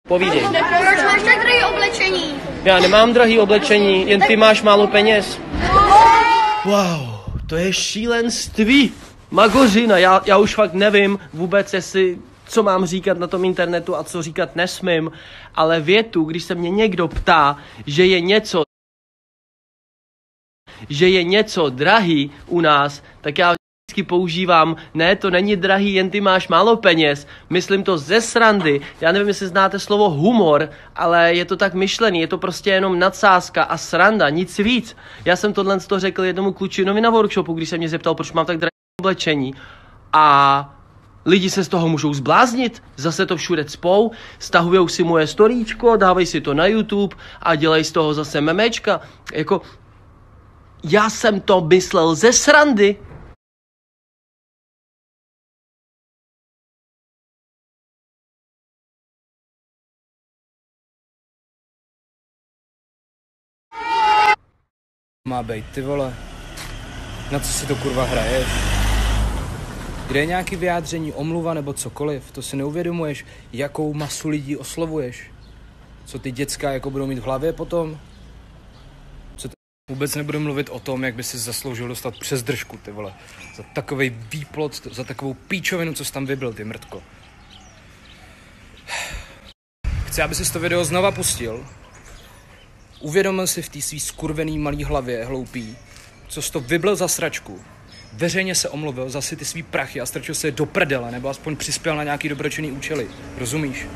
Povídej. Proč máš tak drahé oblečení? Já nemám drahý oblečení, jen ty máš málo peněz. Wow, to je šílenství. Magořina, já už fakt nevím vůbec, co mám říkat na tom internetu a co říkat nesmím, ale větu, když se mě někdo ptá, že je něco drahý u nás, tak já vždycky používám, ne, to není drahý, jen ty máš málo peněz, myslím to ze srandy, já nevím, jestli znáte slovo humor, ale je to tak myšlený, je to prostě jenom nadsázka a sranda, nic víc. Já jsem tohle řekl jednomu klučinovi na workshopu, když se mě zeptal, proč mám tak drahé oblečení a lidi se z toho můžou zbláznit, zase to všude cpou, stahujou si moje storíčko, dávají si to na YouTube a dělají z toho zase memečka, jako já jsem to myslel ze srandy. Má bejt, ty vole. Na co si to kurva hraješ? Kde je nějaký vyjádření, omluva nebo cokoliv? To si neuvědomuješ, jakou masu lidí oslovuješ? Co ty děcka jako budou mít v hlavě potom? Vůbec nebudu mluvit o tom, jak by si zasloužil dostat přes držku, ty vole. Za takovej výplot, za takovou píčovinu, co jsi tam vybil, ty mrtko. Chci, aby si to video znova pustil. Uvědomil si v té svý skurvený malý hlavě, hloupý, co jsi to vybil za sračku. Veřejně se omluvil za si ty svý prachy a strčil se je do prdele, nebo aspoň přispěl na nějaký dobročinný účely. Rozumíš?